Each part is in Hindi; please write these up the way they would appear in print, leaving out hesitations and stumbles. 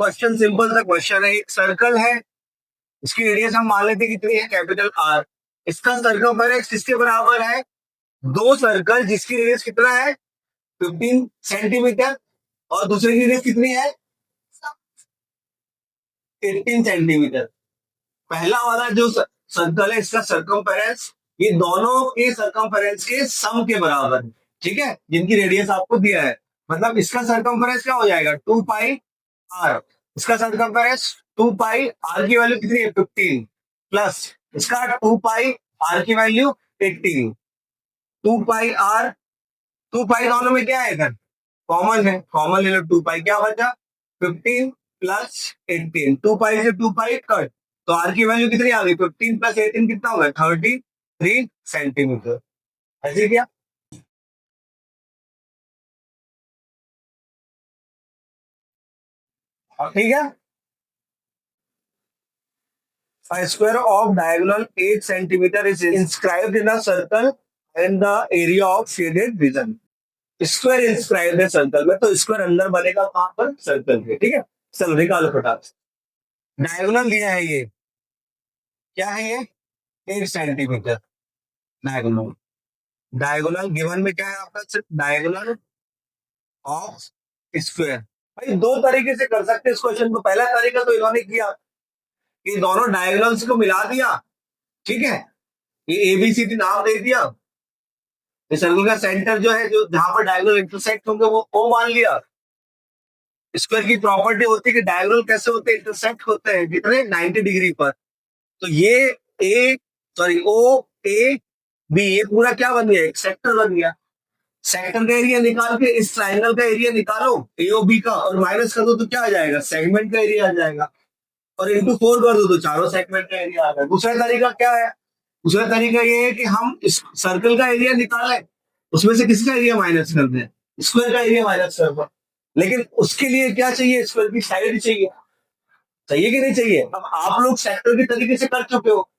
क्वेश्चन सिंपल सा क्वेश्चन है, एक सर्कल है, इसकी रेडियस हम मान लेते कितनी है, कैपिटल आर। इसका सर्कमफेरेंस किसके बराबर है, दो सर्कल जिसकी रेडियस कितना है 15 सेंटीमीटर और दूसरे की रेडियस कितनी है 18 सेंटीमीटर। पहला वाला जो सर्कल है इसका सर्कमफेरेंस ये दोनों के सर्कमफेरेंस के सम के बराबर है, ठीक है, जिनकी रेडियस आपको दिया है। मतलब इसका सर्कमफेरेंस क्या हो जाएगा 2 पाई आर, इसका सर्कमफेरेंस 2 पाई, आर की वैल्यू कितनी है 15 प्लस इसका 2 पाई, आर की वैल्यू 18। 2 पाई आर, 2 पाई दोनों में क्या है इधर कॉमन है, कॉमन ले लो, 2 पाई क्या बचा 15 प्लस 18, 2 पाई से 2 पाई कट, तो आर की वैल्यू कितनी आ गई 15 प्लस 18 कितना होगा 33 सेंटीमीटर। ऐसे क्या ठीक है। A square of diagonal 8 centimeter is inscribed in a circle and the area of shaded region. Square inscribe है सर्कल में, तो स्क्वायर अंदर बनेगा कहां पर सर्कल के, ठीक है। चलो निकालो फटाक से। डायगोनल दिया है ये, क्या है ये 8 सेंटीमीटर डायगोनल। डायगोनल गिवन में क्या है आपका सिर्फ डायगोनल ऑफ स्क्वायर। भाई दो तरीके से कर सकते हैं इस क्वेश्चन को। पहला तरीका तो इन्होंने किया कि दोनों डायगोनल्स को मिला दिया, ठीक है, ये एबीसीडी नाम दे दिया, सर्कल का सेंटर जो है जो जहां पर डायगोनल इंटरसेक्ट होंगे वो ओ मान लिया। स्क्वायर की प्रॉपर्टी होती है कि डायगोनल कैसे होते हैं इंटरसेक्ट होते हैं कितने 90 डिग्री पर। तो ये ए सॉरी ओ ए बी ये पूरा क्या बन गया एक सेक्टर बन गया। सेक्टर का एरिया निकाल के इस ट्राइंगल का एरिया निकालो एओबी का और माइनस कर दो तो क्या आ जाएगा सेगमेंट का एरिया आ जाएगा, और इंटू 4 कर दो तो चारों सेगमेंट का एरिया आ गया। दूसरा तरीका क्या है, दूसरा तरीका ये है कि हम इस सर्कल का एरिया निकालें, उसमें से किसका एरिया माइनस कर दें, स्क्वायर का एरिया माइनस कर दो। लेकिन उसके लिए क्या चाहिए, स्क्वायर की साइड चाहिए, चाहिए कि नहीं चाहिए। अब आप लोग सेक्टर के तरीके से कर चुके हो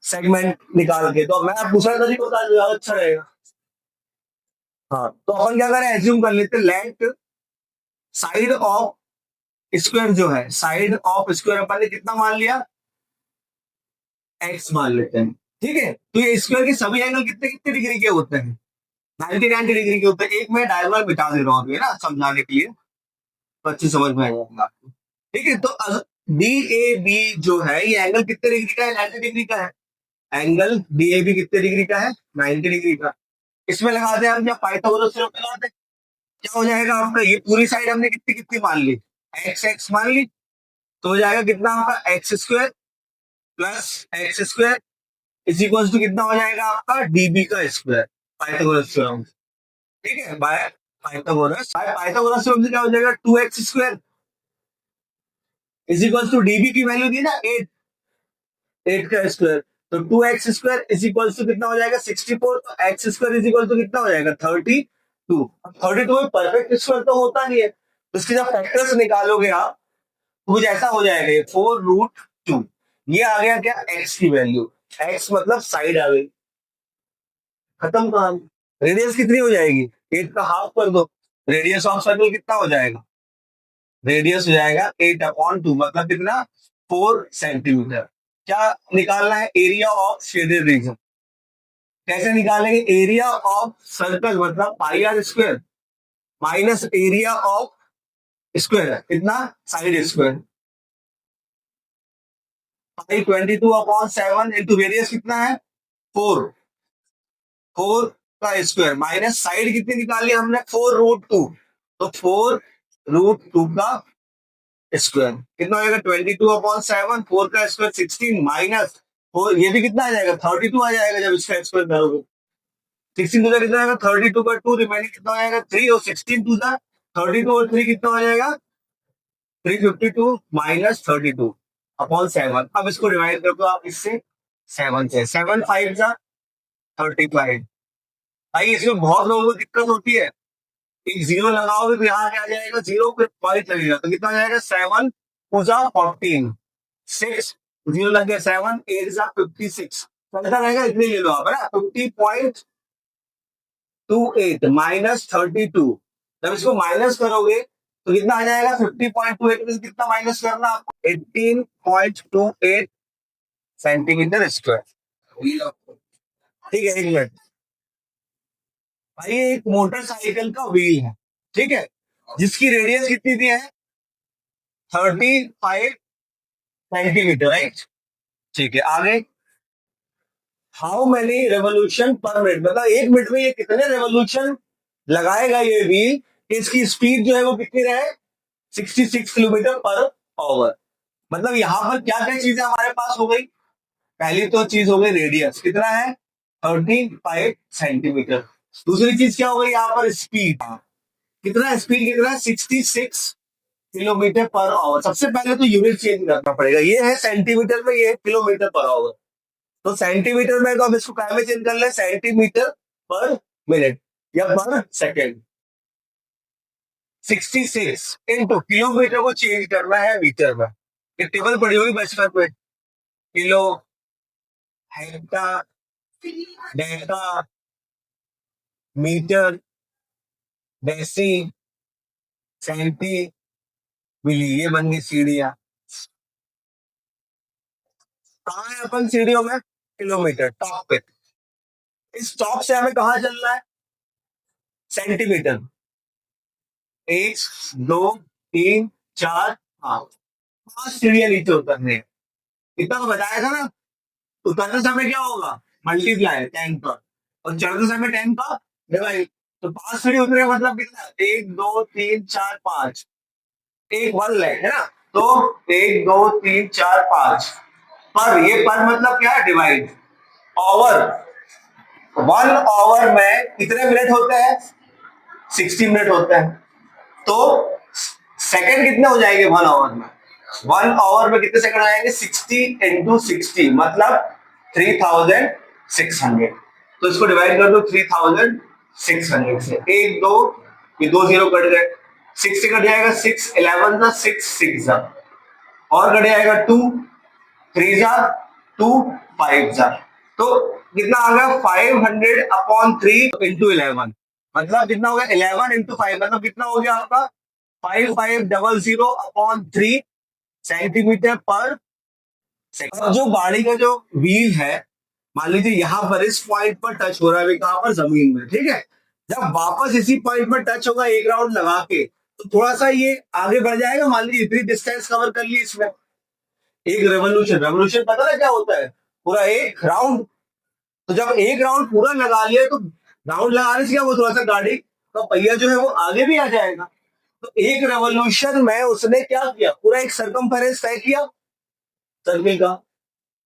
सेगमेंट निकाल के, तो मैं आप दूसरा तरीका बता दूं ज्यादा अच्छा रहेगा। हाँ तो अपन क्या करें, एज्यूम कर लेते लेंथ साइड ऑफ स्क्वायर जो है, साइड ऑफ स्क्वायर अपन ने कितना मान लिया एक्स मान लेते हैं, ठीक है। तो ये स्क्वायर के सभी एंगल कितने कितने डिग्री के होते हैं 90 डिग्री के होते हैं। एक मैं डायगोनल मिटा दे रहा हूँ अभी ना समझाने के लिए, तो अच्छी समझ में आएगा आपको, ठीक है। तो डी ए बी जो है ये एंगल कितने डिग्री का है 90 डिग्री का है। एंगल डी ए बी कितने डिग्री का है 90 डिग्री का। इसमें लगाते हैं हम क्या पाइथागोरस थ्योरम लगाते हैं, क्या हो जाएगा आपका ये पूरी साइड हमने कितनी कितनी मान ली एक्स एक्स मान ली, तो हो जाएगा कितना आपका X square plus X square is equal to कितना हो जाएगा आपका डीबी का स्क्वायर पाइथागोरस थ्योरम, ठीक है। बाय पाइथागोरस थ्योरम से क्या हो जाएगा 2x square is equal to DB की वैल्यू दी ना 8, 8 का स्क्वायर, तो 2x square is equal to कितना हो जाएगा 64, तो X square is equal to कितना हो जाएगा 32। 32 में परफेक्ट स्क्वायर तो होता नहीं है, तो इसके जब फैक्टर्स निकालोगे आप तो कुछ ऐसा हो जाएगा ये 4√2, ये आ गया क्या x की वैल्यू, x मतलब साइड आ गई, खत्म काम। रेडियस कितनी हो जाएगी 8 का हाफ कर दो, रेडियस ऑफ सर्कल कितना हो जाएगा, रेडियस हो जाएगा 8/2 मतलब कितना 4 सेंटीमीटर। क्या निकालना है एरिया ऑफ शेडेड रीजन, कैसे निकालेंगे एरिया ऑफ सर्कल मतलब pi r square minus area of square कितना side square, pi 22/7 into radius कितना है 4, 4 का स्क्वायर माइनस साइड कितनी निकाली हमने 4√2, तो 4√2 का स्क्वायर कितना हो जाएगा 22/7, 4 का स्क्वायर 16 माइनस 4, ये भी कितना आ जाएगा 32 आ जाएगा जब इसका स्क्वायर करोगे। 16 टू कितना आएगा 32 का 2 रिमेनिंग कितना हो जाएगा 3, और 16 टू 32 और 3 कितना हो जाएगा 352 माइनस 32/7। अब इसको डिवाइड कर दो आप इससे 7 से, 7 5 जा 35। भाई इसमें बहुत लोगों को दिक्कत होती है, एक जीरो लगाओगे तो यहाँ क्या आ जाएगा जीरो पे पॉइंट लगेगा, तो कितना आ जाएगा 7 टू जा 14, 6 जीरो लग गया 7 8 जा 56, चलता रहेगा इतने ले लो आप है ना 50.28 माइनस 32। जब इसको माइनस करोगे तो कितना आ जाएगा 50.28 में कितना माइनस करना आपको 18.28 सेंटीमीटर स्क्वायर। ठीक है, 1 मिनट भाई, ये एक मोटरसाइकिल का व्हील है, ठीक है, जिसकी रेडियस कितनी दी है 35 सेंटीमीटर, राइट। ठीक है, आगे हाउ मेनी रेवोल्यूशन पर मिनट, मतलब 1 मिनट में ये कितने रेवोल्यूशन लगाएगा ये व्हील, इसकी स्पीड जो है वो कितनी रहे 66 किलोमीटर पर आवर। मतलब यहाँ पर क्या क्या चीजें हमारे पास हो गई, पहली तो चीज हो गई रेडियस कितना है 35 सेंटीमीटर। दूसरी चीज क्या हो गई यहाँ पर स्पीड, कितना स्पीड कितना है 66 किलोमीटर पर आवर। सबसे पहले तो यूनिट चेंज करना पड़ेगा, ये है सेंटीमीटर में, ये है किलोमीटर पर आवर। तो सेंटीमीटर में तो अब इसको क्या में चेंज कर ले, सेंटीमीटर पर मिनट या पर सेकेंड। 66 इंटू किलोमीटर को चेंज करना है मीटर में। ये टेबल पड़ी होगी बचपन में, kilo, hecta, deca, metre, deci, centi, milli, ये बन गई सीढ़ियां। कहाँ है अपन सीढ़ियों में, किलोमीटर टॉप पे। इस टॉप से हमें कहाँ चलना है सेंटीमीटर, 1 2 3 4 5 सीढ़ियां नीचे उतरने हैं। इतना तो बताया था ना, उतरते समय क्या होगा मल्टीप्लाई 10 का, और चढ़ते समय 10 का डिवाइड। तो 5 सीढ़ी उतरे मतलब कितना 1 2 3 4 5, एक 1 लैख है ना, तो 1 2 3 4 5 पर, ये पर मतलब क्या है डिवाइड, ओवर 1 आवर में कितने मिनट होते हैं 60 मिनट होते हैं। तो सेकंड कितने हो जाएंगे 1 आवर में, 1 आवर में कितने सेकंड आएंगे 60 इंटू 60 मतलब 3600। तो इसको डिवाइड कर दो 3600 से, एक दो, ये 2 0 कट गए, 6 से कट जाएगा 6, 11 था 6 6 जा, और कट जाएगा 2 3 जा 2 5 जा, तो कितना आ गया 500/3 इंटू 11, मतलब कितना हो गया 11 इंटू 5, मतलब कितना हो गया आपका 5500/3 सेंटीमीटर पर सेकंड। जो गाड़ी का जो व्हील है, मान लीजिए यहाँ पर इस पॉइंट पर टच हो रहा है, कहां पर जमीन में, ठीक है, जब वापस इसी पॉइंट पर टच होगा एक राउंड लगा के, तो थोड़ा सा ये आगे बढ़ जाएगा, मान लीजिए इतनी डिस्टेंस कवर कर ली इसमें, एक रेवोल्यूशन, रेवोल्यूशन पता है क्या होता है, पूरा एक राउंड। तो जब एक राउंड पूरा लगा लिया, तो राउंड लगाने से क्या वो थोड़ा सा गाड़ी का पहिया जो है वो आगे भी आ जाएगा। तो एक रेवोल्यूशन में उसने क्या किया, पूरा एक सरकमफेरेंस तय किया सर्कल का।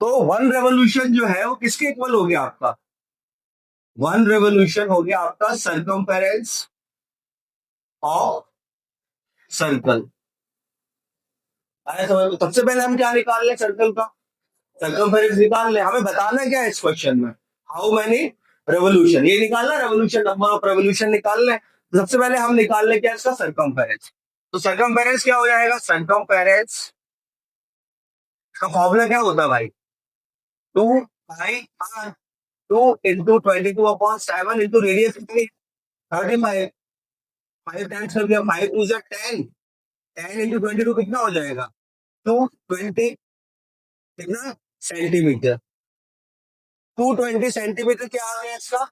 तो 1 रेवोल्यूशन जो है वो किसके इक्वल हो गया आपका, 1 रेवोल्यूशन हो गया आपका सरकमफेरेंस ऑफ सर्कल। आया समझ में? सबसे पहले हम क्या निकाल लें सर्कल का, सर्कमफेरेंस निकाल लें। हमें बताना क्या है इस क्वेश्चन में, हाउ मेनी रेवोल्यूशन, ये निकालना रेवोल्यूशन, नंबर ऑफ रेवोल्यूशन निकाल लें। तो सबसे पहले हम निकाल लें क्या इसका सर्कमफेरेंस। तो सर्कमफेरेंस क्या हो जाएगा, सर्कमफेरेंस का फॉर्मूला क्या होता है भाई, 2 पाई 2 इंटू 22/7 इंटू रेडियस कितनी 35, 5 टाइम्स कर दिया, 5 2 10, 10 इंटू 22 कितना हो जाएगा 220, कितना सेंटीमीटर, 220 सेंटीमीटर क्या आ गया इसका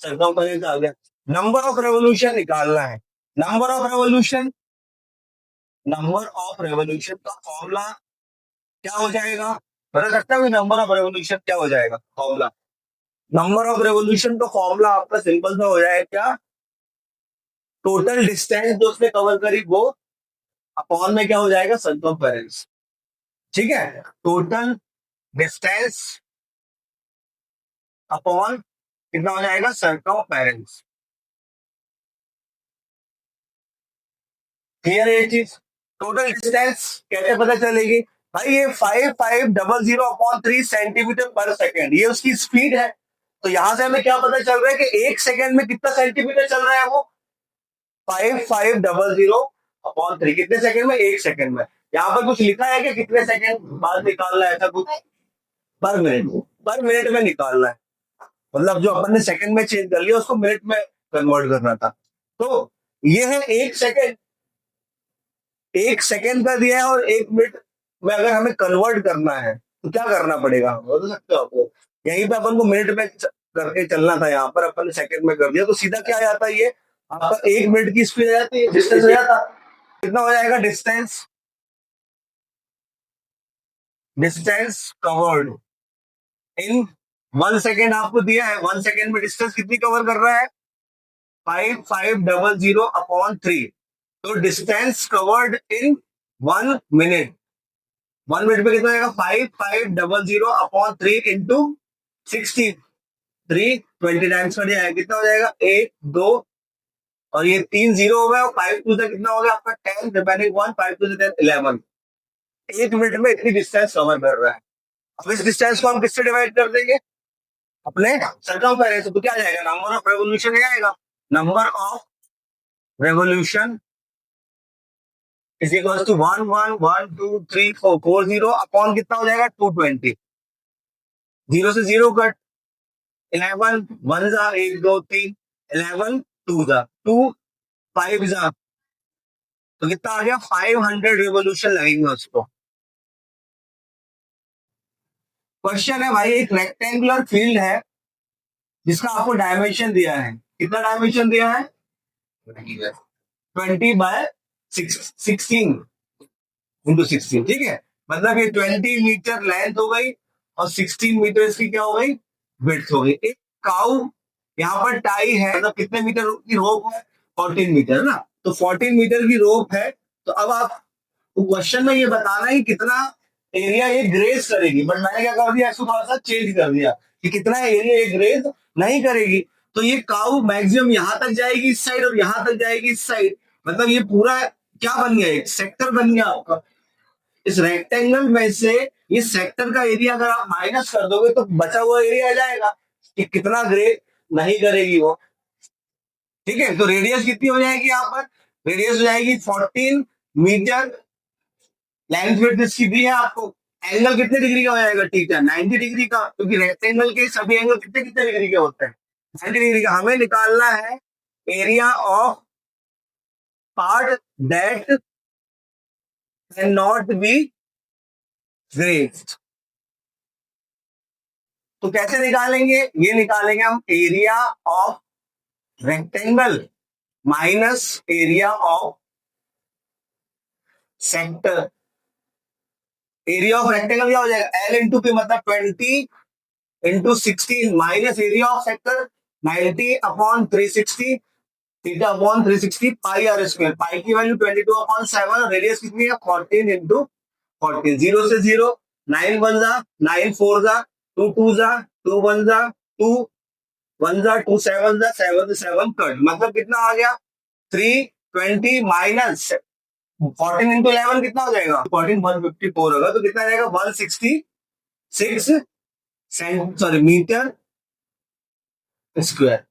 सर्कमफेरेंस आ गया। नंबर ऑफ रेवोल्यूशन निकालना है, number of revolution, number of revolution का फॉर्मूला क्या हो जाएगा, बता सकता है नंबर ऑफ रेवोल्यूशन क्या हो जाएगा फॉर्मूला। नंबर ऑफ रेवोल्यूशन का फॉर्मूला आपका सिंपल सा हो जाएगा क्या, टोटल डिस्टेंस जो उसने कवर करी वो अपॉन में क्या हो जाएगा सर्कमफेरेंस। ठीक है, टोटल डिस्टेंस अपॉन कितना हो जाएगा सर्कमफेरेंस। क्लियर है ये चीज, टोटल डिस्टेंस कैसे पता चलेगी भाई, ये 5500/3 सेंटीमीटर पर सेकेंड, ये उसकी स्पीड है। तो यहां से हमें क्या पता चल रहा है कि एक सेकंड में कितना सेंटीमीटर चल रहा है वो 5500/3, कितने सेकंड में, एक सेकंड में। यहाँ पर कुछ लिखा है कि कितने सेकंड बाद निकालना है, ऐसा कुछ पर मिनट, पर मिनट में निकालना है, मतलब जो अपन ने सेकंड में चेंज कर लिया उसको मिनट में कन्वर्ट करना था। तो ये है एक सेकंड, 1 सेकेंड का दिया है और 1 मिनट में अगर हमें कन्वर्ट करना है तो क्या करना पड़ेगा, बता सकते हो आपको? यहीं पे अपन को मिनट में करके चलना था, यहाँ पर अपन ने सेकंड में कर दिया, तो सीधा क्या आ जाता है ये आपका 1 मिनट की स्पीड आ जाती है, डिस्टेंस हो जाता। कितना हो जाएगा distance? Distance covered in 1 second आपको दिया है, 1 सेकेंड में डिस्टेंस कितनी कवर कर रहा है? 5500/3। तो distance covered in 1 minute, 1 minute में कितना आएगा? 5500/3 इंटू 60, 320 टाइम्स कर दिया, कितना हो जाएगा? 1 2 और ये 3 जीरो हो गया, और 5 2 से कितना हो गया आपका? 10, रिमेनिंग 1, 5 2 से 10, 11। 1 मिनट में इतनी डिस्टेंस कवर कर रहा है। अब इस डिस्टेंस को हम किससे डिवाइड कर देंगे? अपने सर्कमफेरेंस से। तो क्या आ जाएगा? नंबर ऑफ रेवोल्यूशन आएगा। Number of revolution is equal to 1 1 1 2 3 4 4 0 upon कितना हो जाएगा? 220। 0 से 0 कट, 11 1 जा 1 2 3, 11 2 जा 2, 5 जा, तो कितना आ गया? 500 रेवोल्यूशन लगेंगे उसको। क्वेश्चन है भाई, एक रेक्टेंगुलर फील्ड है जिसका आपको डायमेंशन दिया है। कितना डायमेंशन दिया है? 20/16 ठीक है। मतलब ये 20 मीटर लेंथ हो गई और 16 मीटर इसकी क्या हो गई? विड्थ हो गई। एक काउ यहाँ पर टाई है, मतलब कितने मीटर की रोप है? 14 मीटर ना, तो 14 मीटर की रोप है। तो अब आप क्वेश्चन में ये बताना है कि कितना एरिया ये ग्रेज करेगी, बट मैंने क्या कर दिया, इसको थोड़ा सा चेंज कर दिया कि कितना एरिया ये ग्रेज नहीं करेगी। तो ये काउ मैक्सिमम यहां तक जाएगी इस साइड और यहां तक जाएगी इस साइड, मतलब ये पूरा क्या बन गया? एक सेक्टर बन गया आपका। इस रेक्टेंगल में से ये सेक्टर का एरिया अगर आप माइनस कर दोगे तो बचा हुआ एरिया आ जाएगा कि कितना ग्रे नहीं करेगी वो। ठीक है, तो रेडियस कितनी हो जाएगी यहाँ पर? रेडियस हो जाएगी 14 मीटर। लेंथ विड्थ इसकी दी है आपको। एंगल कितने डिग्री का हो जाएगा? थीटा 90 डिग्री का, क्योंकि रेक्टेंगल के सभी एंगल कितने कितने डिग्री के होते हैं? 90 डिग्री का। हमें निकालना है area of part that can not be grazed. तो कैसे निकालेंगे? ये निकालेंगे हम area of rectangle minus area of sector. Area of rectangle क्या हो जाएगा? एल इंटू पी, मतलब 20 into 16 minus area of sector 90/360, theta upon 360 pi r square. Pi की वैल्यू 22/7, रेडियस कितनी है? 14 इंटू 14। 0 से 0, 9 1 जा 9 4 जा 2 2 जा 2 1 जा 2 1 जा 2 7 जा 7 7 कट, मतलब कितना आ गया? 320 माइनस 14 इंटू 11 कितना हो जाएगा? 14 154 होगा, तो कितना जाएगा? 166 मीटर स्क्वायर।